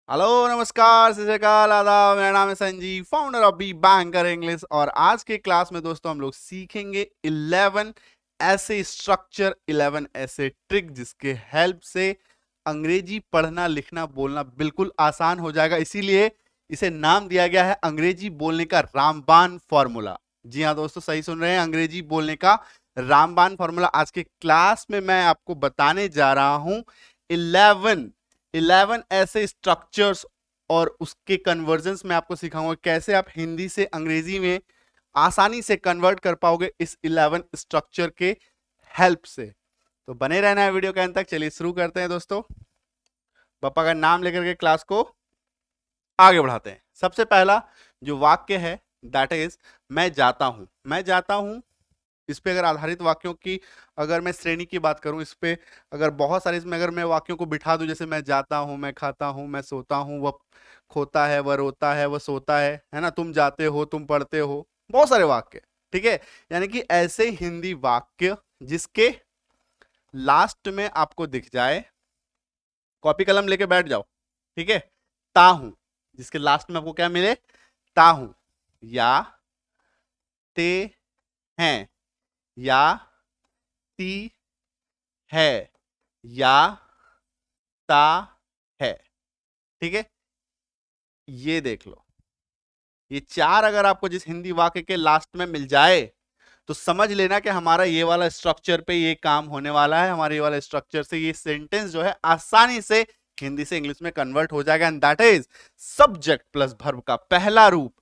Hello, नमस्कार, सत श्री अकाल, आदाब। मेरा नाम है Sanjeev, founder of B Banker English. और आज के क्लास में दोस्तों हम लोग सीखेंगे 11 ऐसे स्ट्रक्चर, 11 ऐसे ट्रिक जिसके हेल्प से अंग्रेजी पढ़ना, लिखना, बोलना बिल्कुल आसान हो जाएगा। इसीलिए इसे नाम दिया गया है अंग्रेजी बोलने का रामबाण फॉर्मूला। जी हाँ दोस्तों, सही सुन रहे हैं, अंग्रेजी बोलने का रामबाण फॉर्मूला। आज के क्लास में मैं आपको बताने जा रहा हूं 11 ऐसे स्ट्रक्चर्स और उसके कन्वर्जन्स में आपको सिखाऊंगा कैसे आप हिंदी से अंग्रेजी में आसानी से कन्वर्ट कर पाओगे इस 11 स्ट्रक्चर के हेल्प से। तो बने रहना है वीडियो के अंत तक। चलिए शुरू करते हैं दोस्तों, पापा का नाम लेकर के क्लास को आगे बढ़ाते हैं। सबसे पहला जो वाक्य है दैट इज मैं जाता हूं। मैं जाता हूं, इस पे अगर आधारित वाक्यों की अगर मैं श्रेणी की बात करूं, इस पे अगर बहुत सारे इसमें अगर मैं वाक्यों को बिठा दूं, जैसे मैं जाता हूं, मैं खाता हूं, मैं सोता हूं, वह खोता है, वह रोता है, वह सोता है ना, तुम जाते हो, तुम पढ़ते हो, बहुत सारे वाक्य। ठीक है, यानी कि ऐसे हिंदी वाक्य जिसके लास्ट में आपको दिख जाए, कॉपी कलम लेके बैठ जाओ। ठीक है, ता हूं, जिसके लास्ट में आपको क्या मिले, ता हूं, या ते हैं, या ती है, या ता है। ठीक है, ये देख लो, ये चार अगर आपको जिस हिंदी वाक्य के लास्ट में मिल जाए तो समझ लेना कि हमारा ये वाला स्ट्रक्चर पे ये काम होने वाला है। हमारे ये वाला स्ट्रक्चर से ये सेंटेंस जो है आसानी से हिंदी से इंग्लिश में कन्वर्ट हो जाएगा। And that is subject plus verb का पहला रूप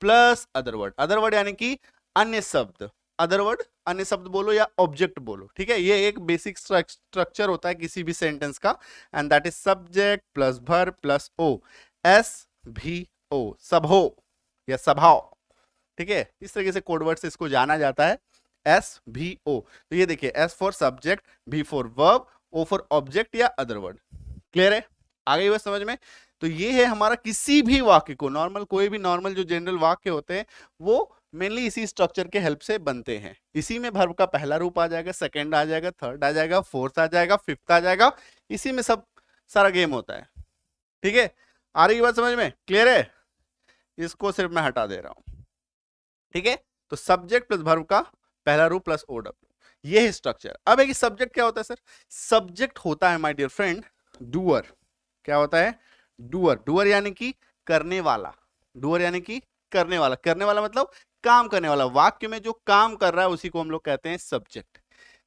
plus other word. Other word यानी कि अन्य शब्द, अदर वर्ड अन्य शब्द बोलो या ऑब्जेक्ट बोलो। ठीक है, ये एक बेसिक स्ट्रक्चर होता है किसी भी सेंटेंस का। And that is subject plus verb plus O, S V O, सब हो या स्वभाव। ठीक है, इस तरीके से कोडवर्ड से इसको जाना जाता है, एस भी ओ। तो ये देखिए, S for subject, V for verb, O for object या अदर वर्ड। क्लियर है, आ गई बात समझ में? तो ये है हमारा किसी भी वाक्य को, नॉर्मल कोई भी नॉर्मल जो जनरल वाक्य होते हैं वो मेनली इसी स्ट्रक्चर के हेल्प से बनते हैं। इसी में वर्ब का पहला रूप आ जाएगा, सेकंड आ जाएगा, थर्ड आ जाएगा, फोर्थ आ जाएगा, फिफ्थ आ जाएगा। इसी में सब सारा गेम होता है। ठीक है, आ रही बात समझ में? क्लियर है? इसको सिर्फ मैं हटा दे रहा हूं। ठीक है, तो सब्जेक्ट प्लस वर्ब का पहला रूप प्लस ओ डब्ल्यू, ये है स्ट्रक्चर। अब एक सब्जेक्ट क्या होता है सर? सब्जेक्ट होता है माय डियर फ्रेंड डूअर। क्या होता है? डूअर। डूअर यानी कि करने वाला। डूअर यानी कि करने वाला। करने वाला मतलब काम करने वाला। वाक्य में जो काम कर रहा है उसी को हम लोग कहते हैं सब्जेक्ट।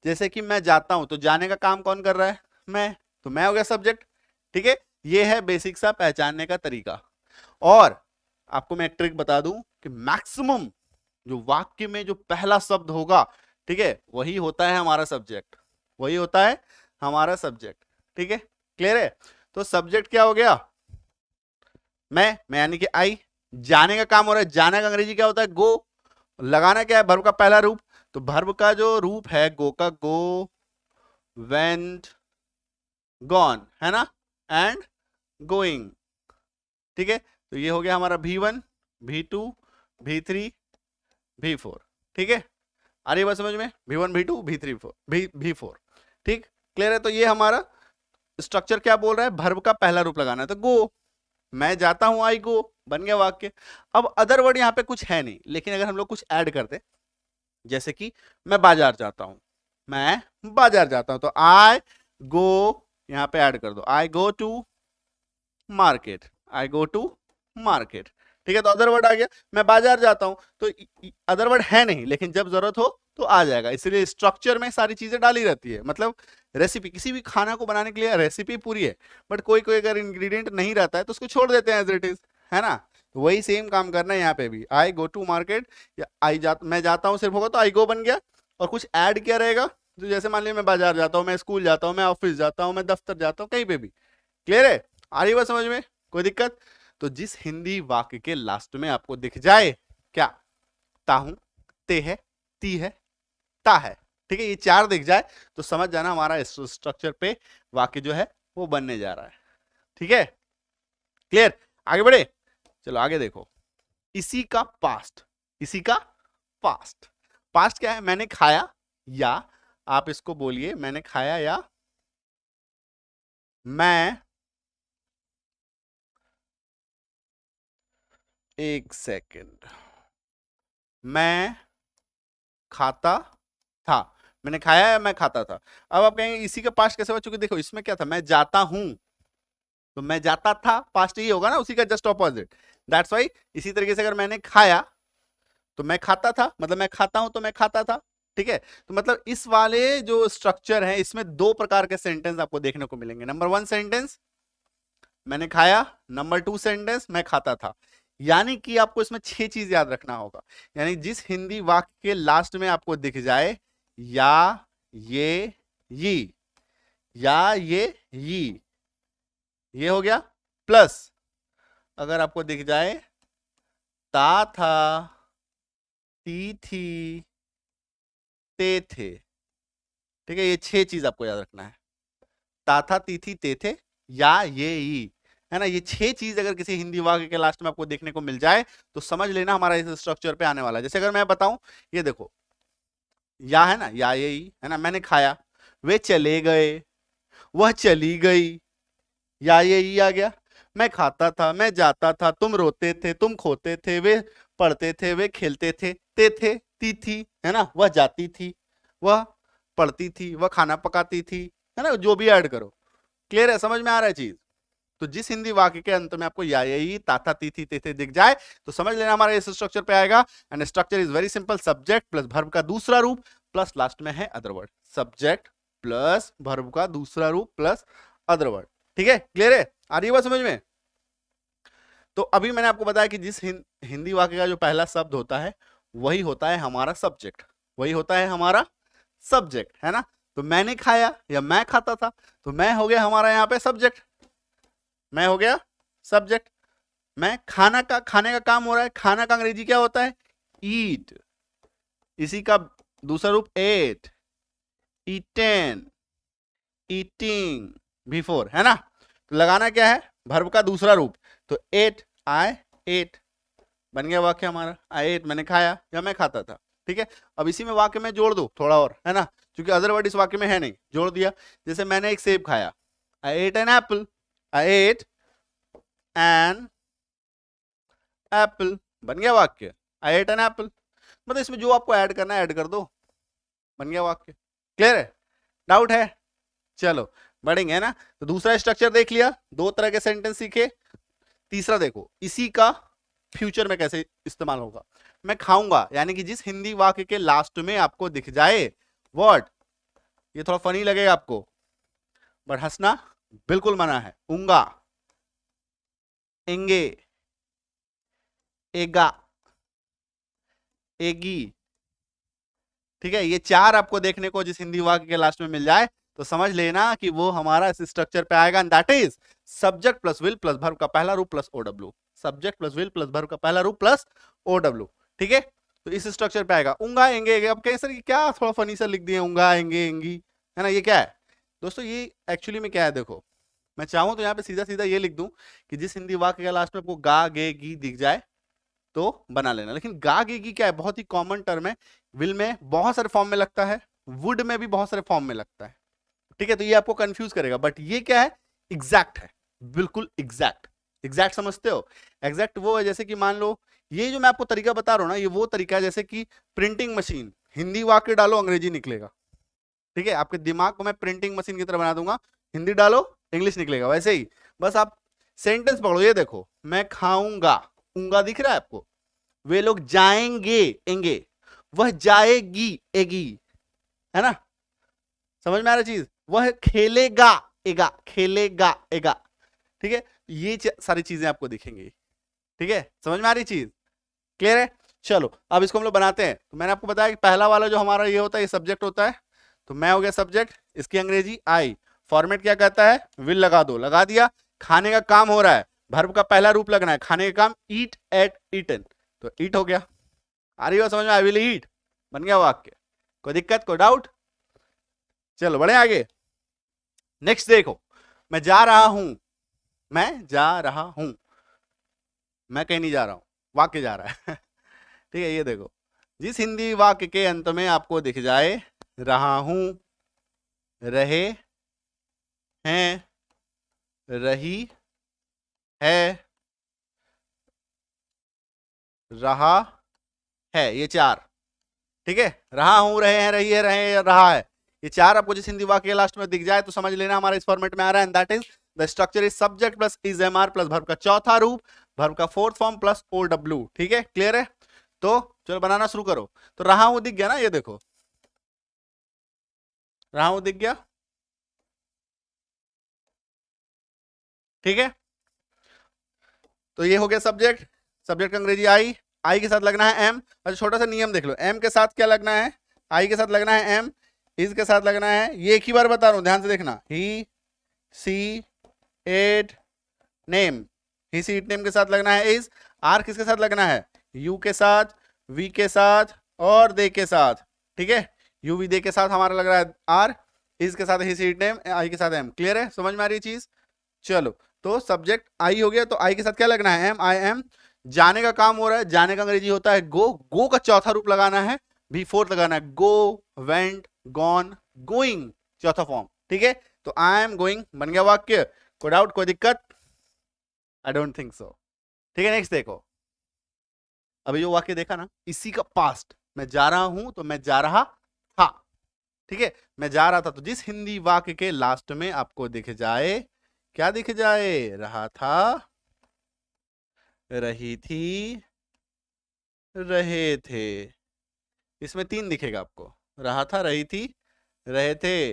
जैसे कि मैं जाता हूं, तो जाने का काम कौन कर रहा है? मैं, तो मैं हो गया सब्जेक्ट। ठीक है, ये है बेसिक सा पहचानने का तरीका। और आपको मैं एक ट्रिक बता दूं कि मैक्सिमम जो वाक्य में जो पहला शब्द होगा, ठीक है, वही होता है हमारा सब्जेक्ट। वही होता है हमारा सब्जेक्ट। ठीक है, क्लियर है? तो सब्जेक्ट क्या हो गया? मैं यानी कि आई। जाने का काम हो रहा है, जाने का अंग्रेजी क्या होता है? गो। लगाना क्या है? वर्ब का पहला रूप। तो वर्ब का जो रूप है गो का, गो, वेंट, गॉन, है ना, एंड गोइंग। ठीक है, तो ये हो गया हमारा V1, V2, V3, V4। ठीक है, आ रही बात समझ में? V1, V2, V3, V4। ठीक, क्लियर है? तो ये हमारा स्ट्रक्चर क्या बोल रहा है? वर्ब का पहला रूप लगाना है, तो गो। मैं जाता हूं, आई गो, बन गया वाक्य। अब अदर वर्ड यहां पे कुछ है नहीं, लेकिन अगर हम लोग कुछ ऐड करते, जैसे कि मैं बाजार जाता हूं, मैं बाजार जाता हूं, तो आई गो, यहां पे ऐड कर दो, I go to market, I go to market. ठीक है, तो अदर वर्ड आ गया। मैं बाजार जाता हूं, तो अदर वर्ड है नहीं, लेकिन जब जरूरत हो तो आ जाएगा। इसलिए स्ट्रक्चर में सारी चीजें डाली रहती है। मतलब रेसिपी, किसी भी खाना को बनाने के लिए रेसिपी पूरी है, बट कोई कोई अगर इंग्रेडिएंट नहीं रहता है तो उसको छोड़ देते हैं एज इट इज, है ना। तो वही सेम काम करना है यहाँ पे भी। आई गो टू मार्केट, या मैं जाता हूँ सिर्फ होगा तो आई गो बन गया। और कुछ ऐड किया रहेगा, तो जैसे मान लीजिए मैं बाजार जाता हूँ, मैं स्कूल जाता हूँ, मैं ऑफिस जाता हूँ, मैं दफ्तर जाता हूँ, कहीं पे भी। क्लियर है? आ रही बात समझ में? कोई दिक्कत? तो जिस हिंदी वाक्य के लास्ट में आपको दिख जाए क्या, ता हूं, ते है, ती है, ता है, ठीक है, ये चार दिख जाए तो समझ जाना हमारा स्ट्रक्चर पे वाक्य जो है वो बनने जा रहा है। ठीक है, क्लियर? आगे बढ़े, चलो आगे देखो। इसी का पास्ट, इसी का पास्ट। पास्ट क्या है? मैंने खाया, या आप इसको बोलिए मैंने खाया, या मैं एक सेकंड, मैं खाता था, मैंने खाया या मैं खाता था। अब आप कहेंगे इसी का पास्ट कैसे हुआ, चूंकि देखो इसमें क्या था, मैं जाता हूं, तो मैं जाता था पास्ट ही होगा ना, उसी का जस्ट ऑपोजिट। दैट्स वाई इसी तरीके से अगर मैंने खाया तो मैं खाता था, मतलब मैं खाता हूं तो मैं खाता था। ठीक है, तो मतलब इस वाले जो स्ट्रक्चर है इसमें दो प्रकार के सेंटेंस आपको देखने को मिलेंगे। नंबर 1 सेंटेंस मैंने खाया, नंबर 2 सेंटेंस मैं खाता था। यानी कि आपको इसमें 6 चीज याद रखना होगा। यानी जिस हिंदी वाक्य के लास्ट में आपको दिख जाए या ये ये या ये हो गया, प्लस अगर आपको दिख जाए ता था, ती थी, ते थे। ठीक है, ये 6 चीज आपको याद रखना है। ता था, ती थी, ते थे या ये ई, है ना। ये 6 चीज अगर किसी हिंदी वाक्य के लास्ट में आपको देखने को मिल जाए तो समझ लेना हमारा इस स्ट्रक्चर पे आने वाला है। जैसे अगर मैं बताऊं, ये देखो या है ना, या ये ई है ना, मैंने खाया, वे चले गए, वह चली गई, या ये ई आ गया। मैं खाता था, मैं जाता था, तुम रोते थे, तुम खोते थे, वे पढ़ते थे, वे खेलते थे, ते थे, ती थी, है ना, वह जाती थी, वह पढ़ती थी, वह खाना पकाती थी, है ना, जो भी ऐड करो। क्लियर है, समझ में आ रहा है चीज। तो जिस हिंदी वाक्य के अंत में आपको या यही ताता तीथी तेथे दिख जाए तो समझ लेना हमारा इस स्ट्रक्चर पे आएगा। And structure is very simple, subject plus verb का दूसरा रूप प्लस लास्ट में है other word. Subject plus verb का दूसरा रूप प्लस अदर वर्ड। ठीक है, क्लियर है, आ रही है बात समझ में। तो अभी मैंने आपको बताया कि जिस हिंदी वाक्य का जो पहला शब्द होता है वही होता है हमारा सब्जेक्ट, वही होता है हमारा सब्जेक्ट, है ना। तो मैंने खाया या मैं खाता था, तो मैं हो गया हमारा यहाँ पे सब्जेक्ट, मैं हो गया सब्जेक्ट। मैं खाने का काम हो रहा है, खाना का अंग्रेजी क्या होता है, ईट, इसी का दूसरा रूप एट, ईटेन, ईटिंग, बिफोर, है ना। तो लगाना क्या है, वर्ब का दूसरा रूप। तो एट, आई एट, बन गया वाक्य हमारा, आई एट, मैंने खाया या मैं खाता था। ठीक है, अब इसी में वाक्य में जोड़ दो थोड़ा और, है ना, क्योंकि अदर वर्ड इस वाक्य में है नहीं, जोड़ दिया। जैसे मैंने एक सेब खाया, आई eight an apple, I eight an apple, बन गया वाक्य, आई एट एन एप्पल। मतलब इसमें जो आपको ऐड करना है ऐड कर दो, बन गया वाक्य। क्लियर है, डाउट है, चलो बढ़ेंगे, है ना। तो दूसरा स्ट्रक्चर देख लिया, दो तरह के सेंटेंस सीखे। तीसरा देखो इसी का फ्यूचर में कैसे इस्तेमाल होगा। मैं खाऊंगा, यानी कि जिस हिंदी वाक्य के लास्ट में आपको दिख जाए वर्ड, ये थोड़ा फनी लगेगा आपको बट हंसना बिल्कुल मना है, उंगा, एंगे, एगा, एगी। ठीक है, ये 4 आपको देखने को जिस हिंदी वाक्य के लास्ट में मिल जाए तो समझ लेना कि वो हमारा इस स्ट्रक्चर पे आएगा, and that is subject plus will plus verb का पहला रूप plus O W. Subject plus will plus verb का पहला रूप प्लस ओडब्ल्यू। ठीक है, तो इस स्ट्रक्चर पे आएगा उंगा एंगे। अब कहें सर क्या थोड़ा फनी सा लिख दिए, उंगा एंगे एंगी, है ना, ये क्या है दोस्तों, ये एक्चुअली में क्या है, देखो मैं चाहूं तो यहाँ पे सीधा सीधा ये लिख दूं कि जिस हिंदी वाक्य के लास्ट में आपको गा गे गी दिख जाए तो बना लेना। लेकिन गा गे गी क्या है, बहुत ही कॉमन टर्म है, विल में बहुत सारे फॉर्म में लगता है, वुड में भी बहुत सारे फॉर्म में लगता है। ठीक है, तो ये आपको कंफ्यूज करेगा, बट ये क्या है, एग्जैक्ट है, बिल्कुल एग्जैक्ट। एग्जैक्ट समझते हो, एग्जैक्ट वो है जैसे कि मान लो ये जो मैं आपको तरीका बता रहा हूं ना, ये वो तरीका है जैसे कि प्रिंटिंग मशीन, हिंदी वाक्य डालो अंग्रेजी निकलेगा। ठीक है, आपके दिमाग को मैं प्रिंटिंग मशीन की तरह बना दूंगा, हिंदी डालो इंग्लिश निकलेगा। वैसे ही बस आप सेंटेंस पकड़ो, ये देखो मैं खाऊंगा, ऊंगा दिख रहा है आपको, वे लोग जाएंगे एंगे, वह जाएगी एगी, है ना, समझ में आ रहा चीज, वह खेलेगा एगा, खेलेगा एगा। ठीक है, ये सारी चीजें आपको दिखेंगी। ठीक है, समझ में आ रही चीज, क्लियर है। चलो अब इसको हम लोग बनाते हैं। तो मैंने आपको बताया कि पहला वाला जो हमारा ये होता है ये सब्जेक्ट होता है, तो मैं हो गया सब्जेक्ट, इसकी अंग्रेजी आई, फॉर्मेट क्या कहता है, विल लगा दो, लगा दिया। खाने का काम हो रहा है, वर्ब का पहला रूप लगना है, खाने का काम ईट एट ईटन, तो ईट हो गया। आ रही हो समझ में, आई विल ईट, बन गया वाक्य। कोई दिक्कत, कोई डाउट, चलो बढ़े आगे। नेक्स्ट देखो, मैं जा रहा हूं, मैं जा रहा हूं, मैं कहीं नहीं जा रहा हूं, वाक्य जा रहा है। ठीक है, ये देखो जिस हिंदी वाक्य के अंत में आपको दिख जाए रहा हूं, रहे हैं, रही है, रहा है, ये चार, ठीक है, रहा हूं, रहे हैं, रही है, रहे, रहा है, ये चार आपको जिस हिंदी वाक्य के लास्ट में दिख जाए तो समझ लेना हमारा इस फॉर्मेट में आ रहा है, and that is the structure is subject plus is am are plus verb का चौथा रूप, वर्ब का fourth form plus O W, ठीक है, क्लियर है? तो चलो बनाना शुरू करो। तो रहा हूं दिख गया ना, ये देखो रहा हूं दिख गया, ठीक है। तो ये हो गया सब्जेक्ट, सब्जेक्ट का अंग्रेजी आई, आई के साथ लगना है एम। अच्छा छोटा सा नियम देख लो, एम के साथ क्या लगना है, आई के साथ लगना है एम, इज के साथ लगना है, ये एक ही बार बता रहा हूं ध्यान से देखना, he she it name, he she it name के साथ लगना है इज, आर किसके साथ लगना है, यू के साथ, वी के साथ और दे के साथ, ठीक है, यू वी दे के साथ हमारा लग रहा है आर, इज के साथ ही सी इट नेम, आई के साथ एम, क्लियर है, समझ में आ रही है चीज? चलो तो सब्जेक्ट आई हो गया, तो आई के साथ क्या लगना है, एम, आई एम, जाने का काम हो रहा है, जाने का अंग्रेजी होता है गो, गो का चौथा रूप लगाना है, भी फोर्थ लगाना है, गो, वेंट, गॉन, गोइंग, चौथा फॉर्म, ठीक है। तो आई एम गोइंग बन गया वाक्य, कोई डाउट, कोई दिक्कत? आई डोंट थिंक सो, ठीक है। नेक्स्ट देखो, अभी जो वाक्य देखा ना, इसी का पास्ट, मैं जा रहा हूं तो मैं जा रहा था, ठीक है, मैं जा रहा था, तो जिस हिंदी वाक्य के लास्ट में आपको दिख जाए, क्या दिख जाए, रहा था, रही थी, रहे थे, इसमें तीन दिखेगा आपको, रहा था, रही थी, रहे थे,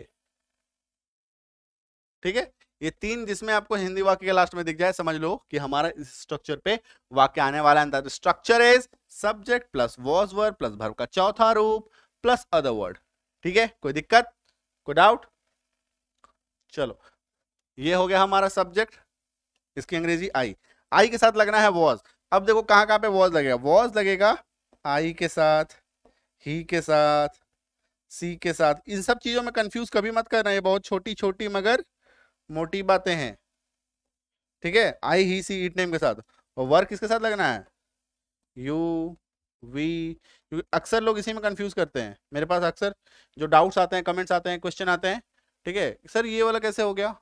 ठीक है। ये तीन जिसमें आपको हिंदी वाक्य के लास्ट में दिख जाए, समझ लो कि हमारा इस स्ट्रक्चर पे वाक्य आने वाला है। Structure is subject plus was verb plus verb का चौथा रूप प्लस अदर वर्ड, ठीक है, कोई दिक्कत, कोई डाउट? चलो ये हो गया हमारा सब्जेक्ट, इसकी अंग्रेजी आई, आई के साथ लगना है वॉज। अब देखो कहां कहां पे वॉज लगेगा, वॉज लगेगा आई के साथ, ही के साथ, सी के साथ, इन सब चीजों में कंफ्यूज कभी मत करना, ये बहुत छोटी छोटी मगर मोटी बातें हैं, ठीक है। आई ही सी इट नेम के साथ, और वर्क किसके साथ लगना है, यू वी, क्योंकि अक्सर लोग इसी में कंफ्यूज करते हैं, मेरे पास अक्सर जो डाउट्स आते हैं, कमेंट्स आते हैं, क्वेश्चन आते हैं, ठीक है, सर ये वाला कैसे हो गया,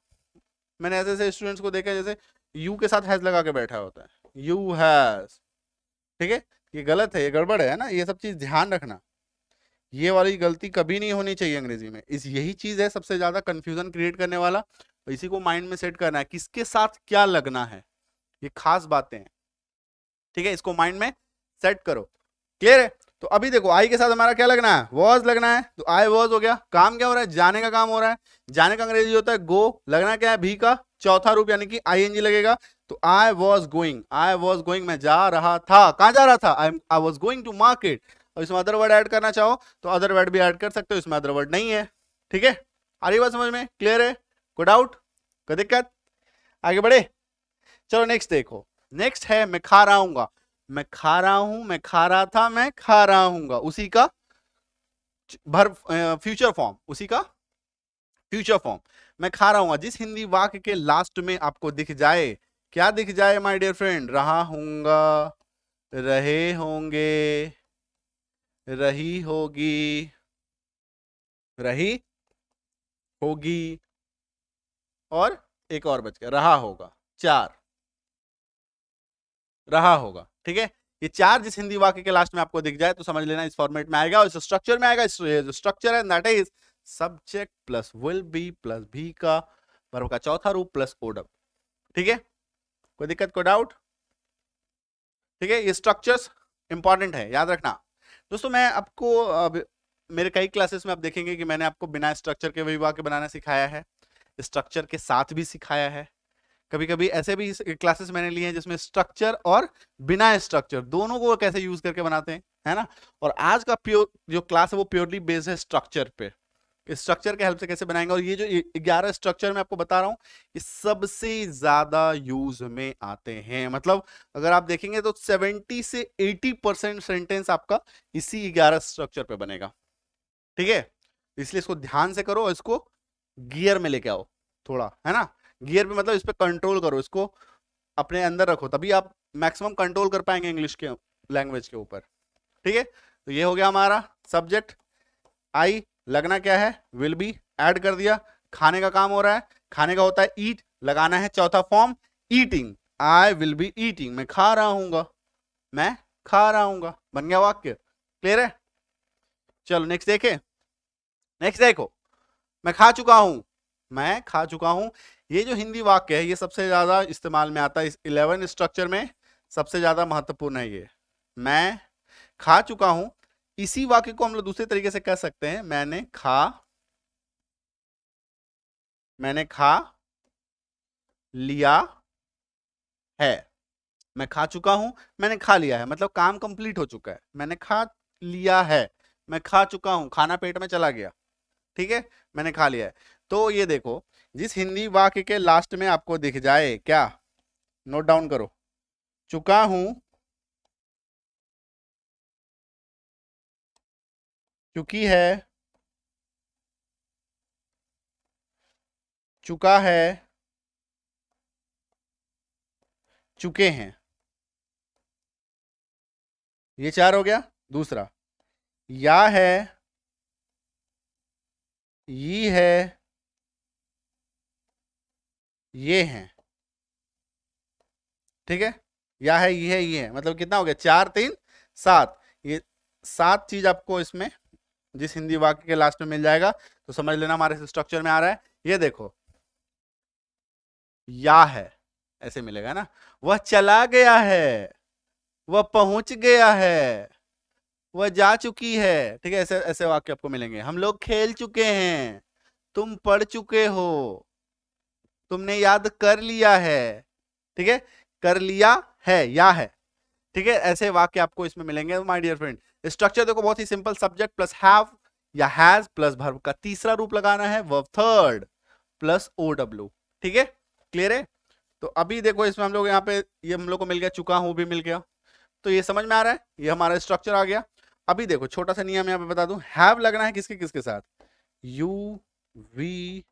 मैंने ऐसे ऐसे स्टूडेंट्स को देखा है जैसे यू के साथ हैज लगा के बैठा होता है, यू हैज, ठीक है, ये गलत है, ये गड़बड़ है ना, ये सब चीज ध्यान रखना, ये वाली गलती कभी नहीं होनी चाहिए अंग्रेजी में, इस यही चीज है सबसे ज्यादा कंफ्यूजन क्रिएट करने वाला, तो इसी को माइंड में सेट करना है, किसके साथ क्या लगना है, ये खास बातें हैं, ठीक है, इसको माइंड में सेट करो, क्लियर है? तो अभी देखो आई के साथ हमारा क्या लगना है, वॉज लगना है, तो आई वॉज हो गया, काम क्या हो रहा है, जाने का काम हो रहा है, जाने का अंग्रेजी होता है गो, लगना क्या है, भी का चौथा रूप यानी कि आईएनजी लगेगा, तो I was going, I was going, मैं जा रहा था, कहां जा रहा था, I was going to market. और इसमें अदर वर्ड ऐड करना चाहो तो अदर वर्ड भी ऐड कर सकते हो, इसमें अदर वर्ड नहीं है, ठीक है, आ रही बात समझ में, क्लियर है, कोई डाउट, कोई दिक्कत, आगे बढ़े? चलो नेक्स्ट देखो, नेक्स्ट है मैं खा रहा हूंगा, मैं खा रहा हूं, मैं खा रहा था, मैं खा रहा हूंगा, उसी का फ्यूचर फॉर्म, उसी का फ्यूचर फॉर्म, मैं खा रहा हूंगा, जिस हिंदी वाक्य के लास्ट में आपको दिख जाए, क्या दिख जाए माय डियर फ्रेंड, रहा हूंगा, रहे होंगे, रही होगी, रही होगी, और एक और बच गया, रहा होगा, चार, रहा होगा, ठीक है, ये चार जिस हिंदी वाक्य के लास्ट में आपको दिख जाए तो समझ लेना इस फॉर्मेट में आएगा, और इस स्ट्रक्चर में आएगा, जो स्ट्रक्चर है that is subject plus will be plus भी का वर्ब का चौथा रूप प्लस ओडब, ठीक है, कोई दिक्कत, कोई डाउट? ठीक है, ये स्ट्रक्चर्स इंपॉर्टेंट है, याद रखना दोस्तों। मैं आपको मेरे कई क्लासेस में आप देखेंगे कि मैंने आपको बिना स्ट्रक्चर के भी वाक्य बनाना सिखाया है, स्ट्रक्चर के साथ भी सिखाया है, कभी कभी ऐसे भी क्लासेस मैंने लिए हैं जिसमें स्ट्रक्चर और बिना स्ट्रक्चर दोनों को कैसे यूज करके बनाते हैं, है ना। और आज का प्योर जो क्लास है वो प्योरली बेस्ड है स्ट्रक्चर पे, स्ट्रक्चर के हेल्प से कैसे बनाएंगे, और ये जो 11 स्ट्रक्चर मैं आपको बता रहा हूँ ये सबसे ज्यादा यूज में आते हैं, मतलब अगर आप देखेंगे तो 70 से 80% सेंटेंस आपका इसी 11 स्ट्रक्चर पे बनेगा, ठीक है, इसलिए इसको ध्यान से करो, इसको गियर में लेके आओ थोड़ा, है ना, गियर पे मतलब इस पे कंट्रोल करो, इसको अपने अंदर रखो, तभी आप मैक्सिमम कंट्रोल कर पाएंगे इंग्लिश के लैंग्वेज के ऊपर, ठीक है। तो ये हो गया हमारा सब्जेक्ट, आई लगना क्या है, विल बी ऐड कर दिया, खाने का काम हो रहा है, खाने का होता है ईट, लगाना है चौथा form eating, I will be eating, मैं खा रहा हूंगा, मैं खा रहा हूँ। बन गया वाक्य। क्लियर है? चलो नेक्स्ट देखे। नेक्स्ट देखो, मैं खा चुका हूं। मैं खा चुका हूं, ये जो हिंदी वाक्य है ये सबसे ज्यादा इस्तेमाल में आता है इस 11 स्ट्रक्चर में, सबसे ज्यादा महत्वपूर्ण है ये। मैं खा चुका हूं। इसी वाक्य को हम लोग दूसरे तरीके से कह सकते हैं, मैंने खा लिया है। मैं खा चुका हूं, मैंने खा लिया है, मतलब काम कंप्लीट हो चुका है। मैंने खा लिया है, मैं खा चुका हूं, खाना पेट में चला गया। ठीक है, मैंने खा लिया है। तो ये देखो, जिस हिंदी वाक्य के लास्ट में आपको दिख जाए, क्या, नोट डाउन करो, चुका हूं, चुकी है, चुका है, चुके हैं, ये 4 हो गया। दूसरा, या है, ये है, ये हैं। ठीक है, या है, ये है, मतलब कितना हो गया, 4 3 7। ये 7 चीज आपको इसमें जिस हिंदी वाक्य के लास्ट में मिल जाएगा, तो समझ लेना हमारे स्ट्रक्चर में आ रहा है। ये देखो, या है ऐसे मिलेगा ना, वह चला गया है, वह पहुंच गया है, वह जा चुकी है। ठीक है, ऐसे ऐसे वाक्य आपको मिलेंगे। हम लोग खेल चुके हैं, तुम पढ़ चुके हो, तुमने याद कर लिया है। ठीक है, कर लिया है, या है। ठीक है, ऐसे वाक्य आपको इसमें मिलेंगे माय डियर फ्रेंड। स्ट्रक्चर देखो, बहुत ही सिंपल, सब्जेक्ट प्लस हैव या हैज प्लस वर्ब का तीसरा रूप लगाना है, verb third plus O W. ठीक है, क्लियर है? तो अभी देखो, इसमें हम लोग यहाँ पे, ये हम लोग को मिल गया, चुका हूं भी मिल गया, तो ये समझ में आ रहा है, ये हमारा स्ट्रक्चर आ गया। अभी देखो, छोटा सा नियम यहाँ पे बता दूं, हैव लगना है किसके किसके साथ, यू वी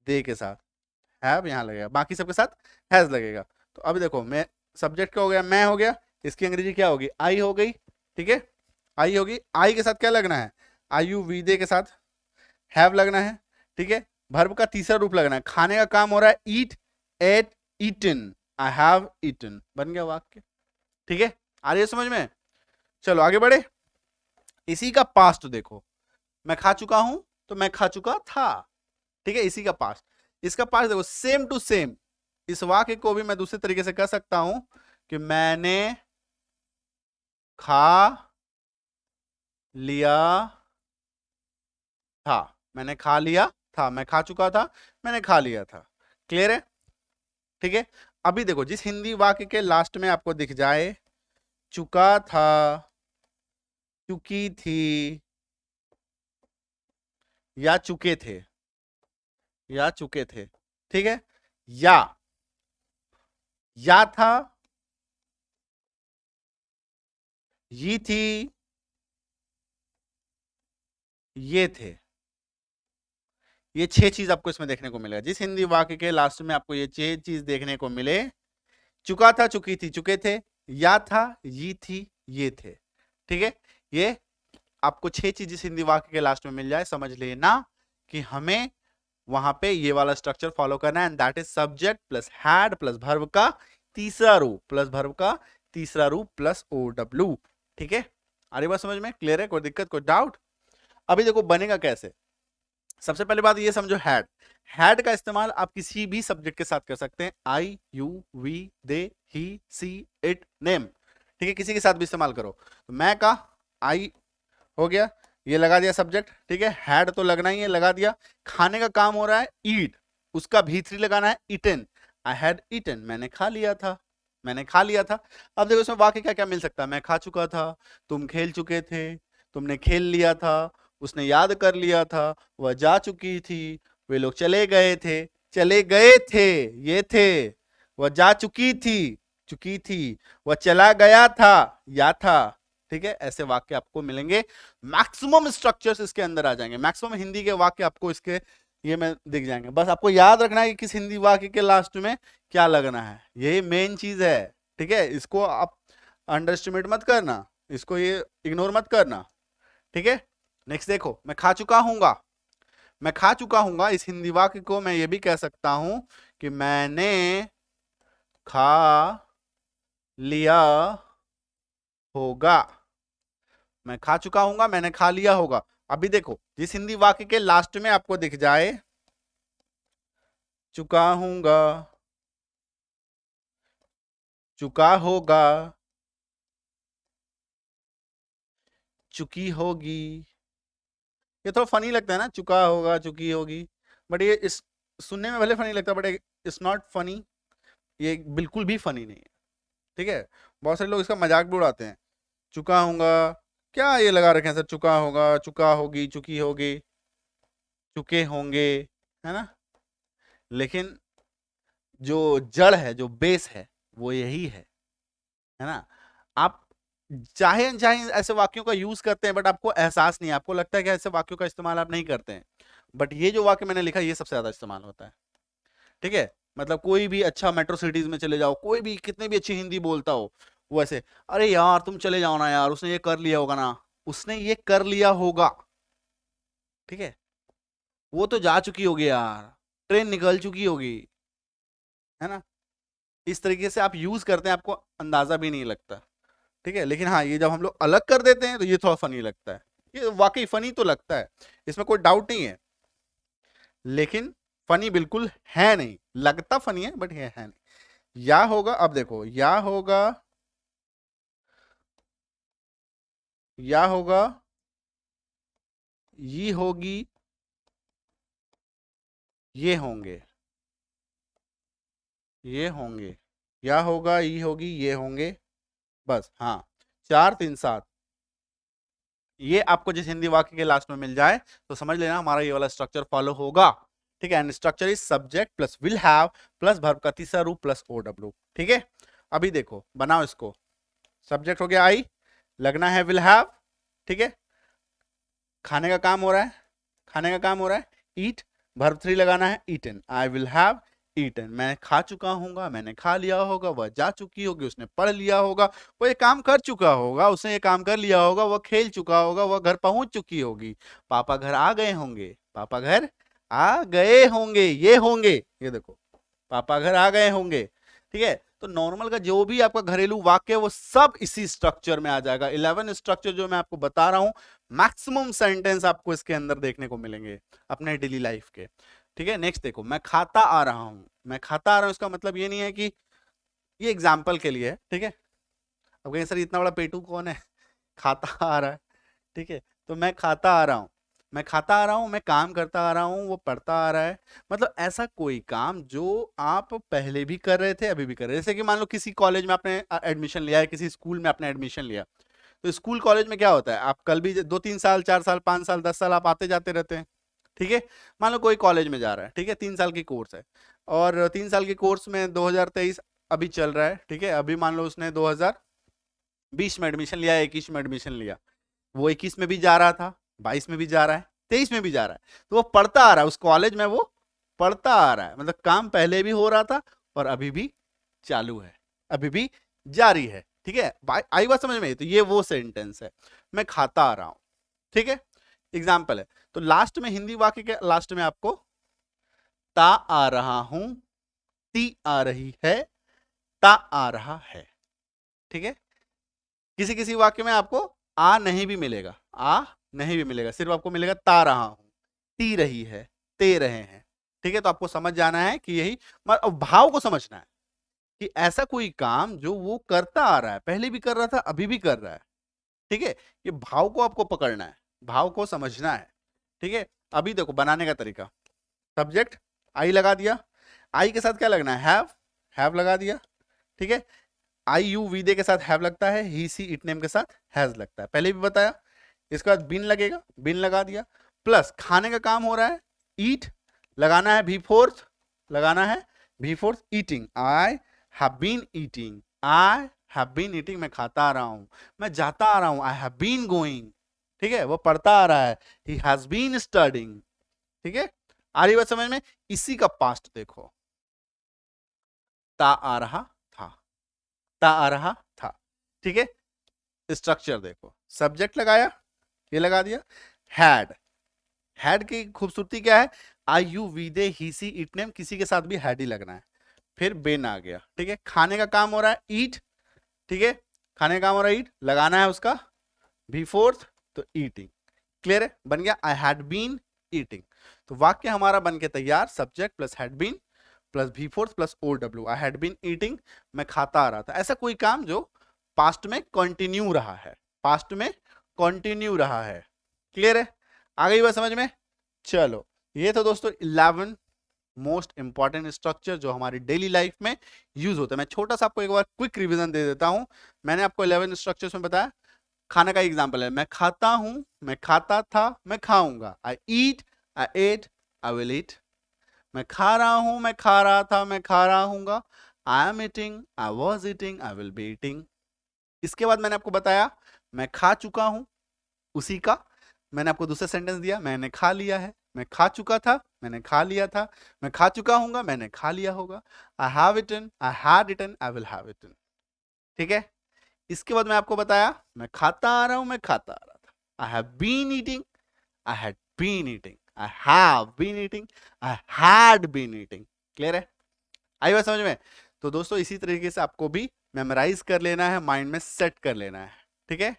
दे के साथ हैव यहाँ लगेगा, बाकी सबके साथ हैज लगेगा। तो अभी देखो, मैं सब्जेक्ट क्या हो गया, मैं हो गया, इसकी अंग्रेजी क्या होगी, आई हो गई। ठीक है, आई होगी, आई के साथ क्या लगना है, आई यू वी दे के साथ हैव लगना है। ठीक है, वर्ब का तीसरा रूप लगना है, खाने का काम हो रहा है, eat, ate, eaten, I have eaten, बन गया वाक्य। ठीक है, आ रही है समझ में? चलो आगे बढ़े। इसी का पास्ट देखो, मैं खा चुका हूं, तो मैं खा चुका था। ठीक है, इसी का पास्ट, इसका पास्ट देखो, सेम टू सेम। इस वाक्य को भी मैं दूसरे तरीके से कह सकता हूं कि मैंने खा लिया था, मैंने खा लिया था, मैं खा चुका था, मैंने खा लिया था। क्लियर है? ठीक है, अभी देखो, जिस हिंदी वाक्य के लास्ट में आपको दिख जाए, चुका था, चुकी थी, या चुके थे, या चुके थे। ठीक है, या था, ये थी, ये थे। ये 6 चीज आपको इसमें देखने को मिलेगा। जिस हिंदी वाक्य के लास्ट में आपको ये 6 चीज देखने को मिले, चुका था, चुकी थी, चुके थे, या था, ये थी, ये थे। ठीक है, ये आपको 6 चीज जिस हिंदी वाक्य के लास्ट में मिल जाए, समझ लेना कि हमें वहां पे ये वाला स्ट्रक्चर फॉलो करना है, and that is subject plus had plus verb का तीसरा रूप प्लस वर्ब का तीसरा रूप प्लस ओ डब्ल्यू। ठीक है, आ रही बात समझ में? क्लियर है? कोई दिक्कत, कोई डाउट? अभी देखो बनेगा कैसे। सबसे पहले बात ये समझो, हैड का इस्तेमाल आप किसी भी सब्जेक्ट के साथ कर सकते हैं, I, you, we, they, he, she, it, name. ठीक है, किसी के साथ भी इस्तेमाल करो। तो मैं का आई हो गया, ये लगा दिया सब्जेक्ट। ठीक है, हैड तो लगना ही है, लगा दिया। खाने का काम हो रहा है, ईट, उसका भी3 लगाना है, ईटन, आई हैड ईटन, मैंने खा लिया था, मैंने खा लिया था। अब देखो इसमें वाक्य क्या क्या मिल सकता है, मैं खा चुका था, तुम खेल चुके थे, तुमने खेल लिया था, उसने याद कर लिया था, वह जा चुकी थी, वे लोग चले गए थे, चले गए थे, ये थे, वह जा चुकी थी, वह चला गया था, या था। ठीक है, ऐसे वाक्य आपको मिलेंगे। मैक्सिमम स्ट्रक्चर्स इसके अंदर आ जाएंगे, मैक्सिमम हिंदी के वाक्य आपको इसके ये में दिख जाएंगे। बस आपको याद रखना है कि किस हिंदी वाक्य के लास्ट में क्या लगना है, यही मेन चीज है। ठीक है, इसको आप अंडर एस्टिमेट मत करना, इसको ये इग्नोर मत करना। ठीक है, नेक्स्ट देखो, मैं खा चुका हूंगा, मैं खा चुका हूंगा, इस हिंदी वाक्य को मैं ये भी कह सकता हूं कि मैंने खा लिया होगा। मैं खा चुका हूंगा, मैंने खा लिया होगा। अभी देखो, जिस हिंदी वाक्य के लास्ट में आपको दिख जाए चुका हूंगा, चुका होगा, चुकी होगी, ये थोड़ा फनी लगता है ना, चुका होगा, चुकी होगी, बट ये इस सुनने में भले फनी लगता है, बट इट्स नॉट फनी। ये बिल्कुल भी फनी नहीं है, ठीक है। बहुत सारे लोग इसका मजाक भी उड़ाते हैं, चुका होगा, क्या ये लगा रखे हैं सर, चुका होगा, चुका होगी, चुकी होगी, चुके होंगे, है ना। लेकिन जो जड़ है, जो बेस है, वो यही है ना। आप चाहे अनचाहे ऐसे वाक्यों का यूज करते हैं, बट आपको एहसास नहीं है, आपको लगता है कि ऐसे वाक्यों का इस्तेमाल आप नहीं करते हैं, बट ये जो वाक्य मैंने लिखा, ये सबसे ज्यादा इस्तेमाल होता है, ठीक है। मतलब कोई भी अच्छा मेट्रो सिटीज में चले जाओ, कोई भी कितने भी अच्छी हिंदी बोलता हो, वो ऐसे, अरे यार तुम चले जाओ ना यार, उसने ये कर लिया होगा ना, उसने ये कर लिया होगा, ठीक है, वो तो जा चुकी होगी यार, ट्रेन निकल चुकी होगी, है ना। इस तरीके से आप यूज करते हैं, आपको अंदाजा भी नहीं लगता, ठीक है। लेकिन हाँ, ये जब हम लोग अलग कर देते हैं तो ये थोड़ा फनी लगता है, ये वाकई फनी तो लगता है, इसमें कोई डाउट नहीं है, लेकिन फनी बिल्कुल है नहीं, लगता फनी है बट ये है नहीं। या होगा, अब देखो, या होगा, ये होगी, ये होंगे, ये होंगे, या होगा, ये होगी, ये होंगे, बस। हाँ, 4 3 7, ये आपको जिस हिंदी वाक्य के लास्ट में मिल जाए तो समझ लेना हमारा ये वाला स्ट्रक्चर फॉलो होगा, ठीक है। And structure is subject plus will have plus verb का तीसरा रूप प्लस OW, ठीक है। अभी देखो, बनाओ इसको, सब्जेक्ट हो गया आई, लगना है विल हैव, ठीक है, खाने का काम हो रहा है, खाने का काम हो रहा है, ईट, वर्ब 3 लगाना है, eaten, I will have eaten, मैं खा चुका हूंगा, मैंने खा लिया होगा, वह जा चुकी होगी, उसने पढ़ लिया होगा, वो ये काम कर चुका होगा, उसने ये काम कर लिया होगा, वह खेल चुका होगा, वह घर पहुंच चुकी होगी, पापा घर आ गए होंगे, पापा घर आ गए होंगे, ये होंगे, ये देखो, पापा घर आ गए होंगे, ठीक है। तो नॉर्मल का जो भी आपका घरेलू वाक्य है वो सब इसी स्ट्रक्चर में आ जाएगा। 11 स्ट्रक्चर जो मैं आपको बता रहा हूं, मैक्सिमम सेंटेंस आपको इसके अंदर देखने को मिलेंगे अपने डेली लाइफ के, ठीक है। नेक्स्ट देखो, मैं खाता आ रहा हूं, मैं खाता आ रहा हूं, इसका मतलब ये नहीं है कि, ये एग्जाम्पल के लिए है, ठीक है। अब कहें सर इतना बड़ा पेटू कौन है, खाता आ रहा है, ठीक है। तो मैं खाता आ रहा हूं, मैं खाता आ रहा हूं, मैं काम करता आ रहा हूं, वो पढ़ता आ रहा है, मतलब ऐसा कोई काम जो आप पहले भी कर रहे थे, अभी भी कर रहे हैं। जैसे कि मान लो किसी कॉलेज में आपने एडमिशन लिया है, किसी स्कूल में आपने एडमिशन लिया, तो स्कूल कॉलेज में क्या होता है, आप कल भी 2 3 साल 4 साल 5 साल 10 साल आप आते जाते रहते हैं, ठीक है। मान लो कोई कॉलेज में जा रहा है, ठीक है, 3 साल की कोर्स है, और 3 साल के कोर्स में 2023 अभी चल रहा है, ठीक है। अभी मान लो उसने 2020 में एडमिशन लिया, 21 में एडमिशन लिया, वो 21 में भी जा रहा था, 22 में भी जा रहा है, 23 में भी जा रहा है, तो वो पढ़ता आ रहा है, उस कॉलेज में वो पढ़ता आ रहा है, मतलब काम पहले भी हो रहा था और अभी भी चालू है, अभी भी जारी है, ठीक है। आई बात समझ में, तो ये वो सेंटेंस है, मैं खाता आ रहा हूं, ठीक है, एग्जाम्पल है। तो लास्ट में हिंदी वाक्य के लास्ट में आपको ता आ रहा हूं, ती आ रही है, ता आ रहा है, ठीक है। किसी किसी वाक्य में आपको आ नहीं भी मिलेगा, आ नहीं भी मिलेगा, सिर्फ आपको मिलेगा ता रहा हूं, ती रही है, ते रहे हैं, ठीक है। तो आपको समझ जाना है कि यही भाव को समझना है कि ऐसा कोई काम जो वो करता आ रहा है, पहले भी कर रहा था, अभी भी कर रहा है, ठीक है। ये भाव को आपको पकड़ना है, भाव को समझना है, ठीक है। अभी देखो बनाने का तरीका, सब्जेक्ट आई लगा दिया, आई के साथ क्या लगना है, हैव लगा दिया, ठीक है। आई यू वी दे के साथ हैव लगता है, ही सी इट नेम के साथ हैज लगता है, पहले भी बताया। इसके बाद बिन लगेगा, बिन लगा दिया, प्लस खाने का काम हो रहा है, ईट लगाना है, भी फोर्थ लगाना है, be fourth eating, I have been eating, I have been eating, मैं खाता आ रहा हूं, मैं जाता आ रहा हूं, आई हैव बीन गोइंग, ठीक है। वो पढ़ता आ रहा है, ही हैज बीन स्टडिंग, ठीक है। आ रही बात समझ में। इसी का पास्ट देखो, ता आ रहा था, ता आ रहा था, ठीक है। स्ट्रक्चर देखो, सब्जेक्ट लगाया, ये लगा दिया, हैड, हैड की खूबसूरती क्या है, I you we they he she it name, किसी के साथ भी हैड ही लगना है, फिर बेन आ गया, ठीक है। खाने का काम हो रहा है, ईट, ठीक है, खाने का काम हो रहा है ईट, लगाना है उसका बी फोर्थ तो ईटिंग। क्लियर है, बन गया आई हैड बीन ईटिंग। तो वाक्य हमारा बन के तैयार, subject plus had been plus be fourth plus O W, I had been eating, मैं खाता आ रहा था। ऐसा कोई काम जो पास्ट में कंटिन्यू रहा है, पास्ट में कंटिन्यू रहा है। क्लियर है, आ गई बात समझ में? चलो, ये तो दोस्तों 11 मोस्ट इंपॉर्टेंट स्ट्रक्चर जो हमारी डेली लाइफ में यूज होते हैं। मैं छोटा सा आपको एक बार क्विक रिवीजन दे देता हूं। मैंने आपको 11 स्ट्रक्चर्स में बताया, खाना का एग्जांपल है, मैं खाता हूं, मैं खाता था, मैं खाऊंगा, आई ईट, आई एट, आई विल ईट। मैं खा रहा हूं, मैं खा रहा था, मैं खा रहा हूंगा, I am eating, I was eating, I will be eating. इसके बाद मैंने आपको बताया मैं खा चुका हूं, उसी का मैंने आपको दूसरा सेंटेंस दिया, मैंने खा लिया है, मैं खा चुका था, मैंने खा लिया था, मैं खा चुका हूंगा, मैंने खा लिया होगा, I have eaten, I had eaten, I will have eaten. ठीक है, इसके बाद मैं आपको बताया मैं खाता आ रहा हूं, मैं खाता आ रहा था, I have been eating, I had been eating, I have been eating, I had been eating. Clear है, आई बात समझ में? तो दोस्तों इसी तरीके से आपको भी मेमोराइज कर लेना है, माइंड में सेट कर लेना है। ठीक है,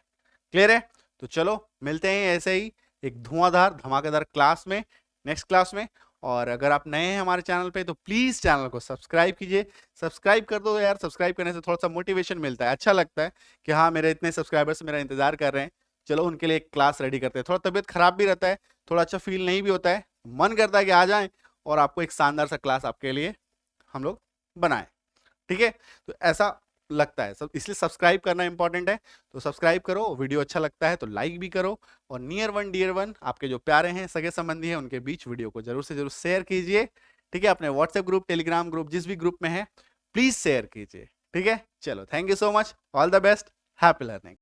क्लियर है? तो चलो मिलते हैं ऐसे ही एक धुआंधार धमाकेदार क्लास में, नेक्स्ट क्लास में। और अगर आप नए हैं हमारे चैनल पे तो प्लीज चैनल को सब्सक्राइब कीजिए। सब्सक्राइब कर दो यार, सब्सक्राइब करने से थोड़ा सा मोटिवेशन मिलता है, अच्छा लगता है कि हाँ मेरे इतने सब्सक्राइबर्स मेरा इंतजार कर रहे हैं, चलो उनके लिए एक क्लास रेडी करते हैं। थोड़ा तबीयत खराब भी रहता है, थोड़ा अच्छा फील नहीं भी होता है, मन करता है कि आ जाएं और आपको एक शानदार सा क्लास आपके लिए हम लोग बनाएं। ठीक है, तो ऐसा लगता है सब, इसलिए सब्सक्राइब करना इंपॉर्टेंट है। तो सब्सक्राइब करो, वीडियो अच्छा लगता है तो लाइक भी करो, और नियर वन डियर वन आपके जो प्यारे हैं, सगे संबंधी हैं, उनके बीच वीडियो को जरूर से जरूर शेयर कीजिए। ठीक है, अपने व्हाट्सएप ग्रुप, टेलीग्राम ग्रुप, जिस भी ग्रुप में है प्लीज शेयर कीजिए। ठीक है, चलो thank you so much, all the best, happy learning.